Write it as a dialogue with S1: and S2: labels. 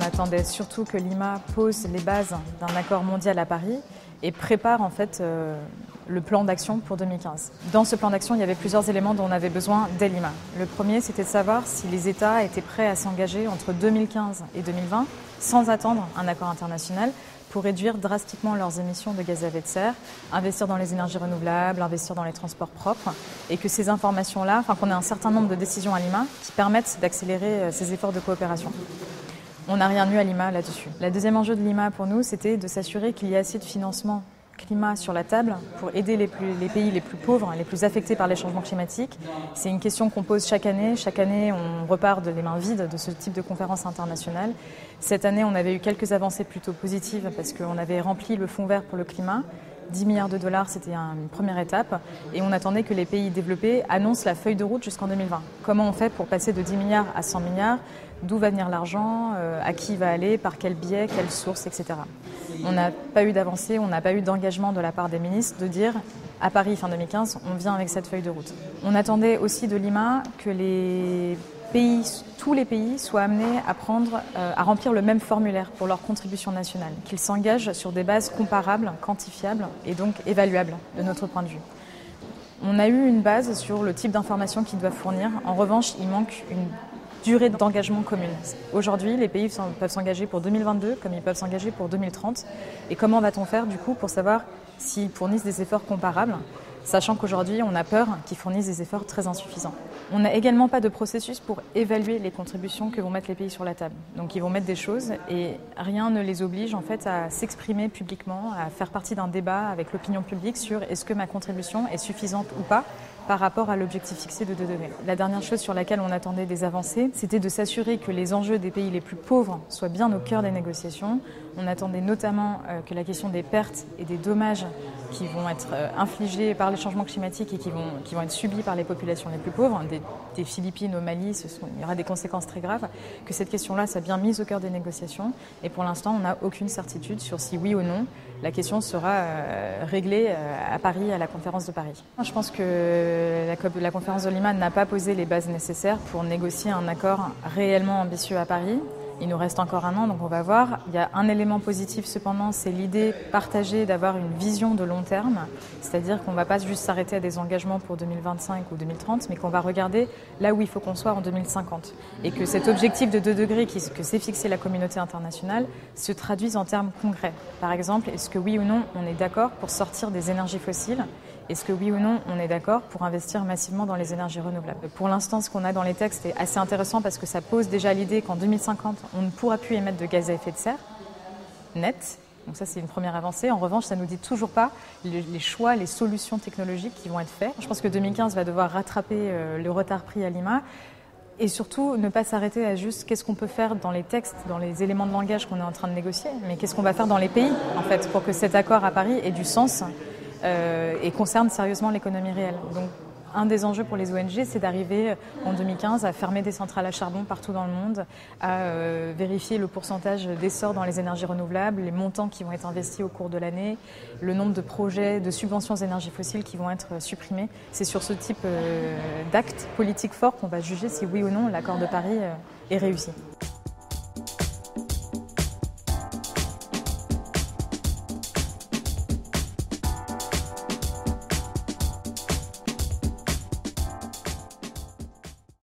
S1: attendait surtout que Lima pose les bases d'un accord mondial à Paris et prépare en fait le plan d'action pour 2015. Dans ce plan d'action, il y avait plusieurs éléments dont on avait besoin dès Lima. Le premier, c'était de savoir si les États étaient prêts à s'engager entre 2015 et 2020, sans attendre un accord international, pour réduire drastiquement leurs émissions de gaz à effet de serre, investir dans les énergies renouvelables, investir dans les transports propres, et que ces informations-là, qu'on ait un certain nombre de décisions à Lima qui permettent d'accélérer ces efforts de coopération. On n'a rien eu à Lima là-dessus. Le deuxième enjeu de Lima pour nous, c'était de s'assurer qu'il y ait assez de financement climat sur la table pour aider les pays les plus pauvres, les plus affectés par les changements climatiques. C'est une question qu'on pose chaque année. Chaque année, on repart les mains vides de ce type de conférence internationale. Cette année, on avait eu quelques avancées plutôt positives parce qu'on avait rempli le fonds vert pour le climat. 10 milliards de dollars, c'était une première étape. Et on attendait que les pays développés annoncent la feuille de route jusqu'en 2020. Comment on fait pour passer de 10 milliards à 100 milliards? D'où va venir l'argent? À qui il va aller? Par quel biais? Quelle source? Etc. On n'a pas eu d'avancée, on n'a pas eu d'engagement de la part des ministres de dire à Paris fin 2015, on vient avec cette feuille de route. On attendait aussi de Lima que tous les pays soient amenés à remplir le même formulaire pour leur contribution nationale, qu'ils s'engagent sur des bases comparables, quantifiables et donc évaluables de notre point de vue. On a eu une base sur le type d'informations qu'ils doivent fournir. En revanche, il manque une durée d'engagement commune. Aujourd'hui, les pays peuvent s'engager pour 2022 comme ils peuvent s'engager pour 2030. Et comment va-t-on faire du coup pour savoir s'ils fournissent des efforts comparables, sachant qu'aujourd'hui, on a peur qu'ils fournissent des efforts très insuffisants. On n'a également pas de processus pour évaluer les contributions que vont mettre les pays sur la table. Donc ils vont mettre des choses et rien ne les oblige en fait à s'exprimer publiquement, à faire partie d'un débat avec l'opinion publique sur est-ce que ma contribution est suffisante ou pas par rapport à l'objectif fixé de 2 degrés. La dernière chose sur laquelle on attendait des avancées, c'était de s'assurer que les enjeux des pays les plus pauvres soient bien au cœur des négociations. On attendait notamment que la question des pertes et des dommages qui vont être infligés par les changements climatiques et qui vont être subis par les populations les plus pauvres, des Philippines au Mali, il y aura des conséquences très graves, que cette question-là soit bien mise au cœur des négociations. Et pour l'instant, on n'a aucune certitude sur si oui ou non la question sera réglée à Paris, à la conférence de Paris. Je pense que la conférence de Lima n'a pas posé les bases nécessaires pour négocier un accord réellement ambitieux à Paris. Il nous reste encore 1 an, donc on va voir. Il y a un élément positif cependant, c'est l'idée partagée d'avoir une vision de long terme, c'est-à-dire qu'on ne va pas juste s'arrêter à des engagements pour 2025 ou 2030, mais qu'on va regarder là où il faut qu'on soit en 2050. Et que cet objectif de 2 degrés que s'est fixé la communauté internationale se traduise en termes concrets. Par exemple, est-ce que oui ou non on est d'accord pour sortir des énergies fossiles ? Est-ce que oui ou non, on est d'accord pour investir massivement dans les énergies renouvelables? Pour l'instant, ce qu'on a dans les textes est assez intéressant parce que ça pose déjà l'idée qu'en 2050, on ne pourra plus émettre de gaz à effet de serre, net. Donc ça, c'est une première avancée. En revanche, ça ne nous dit toujours pas les choix, les solutions technologiques qui vont être faits. Je pense que 2015 va devoir rattraper le retard pris à Lima. Et surtout, ne pas s'arrêter à juste qu'est-ce qu'on peut faire dans les textes, dans les éléments de langage qu'on est en train de négocier, mais qu'est-ce qu'on va faire dans les pays, en fait, pour que cet accord à Paris ait du sens et concerne sérieusement l'économie réelle. Donc, un des enjeux pour les ONG, c'est d'arriver en 2015 à fermer des centrales à charbon partout dans le monde, à vérifier le pourcentage d'essor dans les énergies renouvelables, les montants qui vont être investis au cours de l'année, le nombre de projets de subventions aux énergies fossiles qui vont être supprimés. C'est sur ce type d'actes politiques forts qu'on va juger si oui ou non l'accord de Paris est réussi.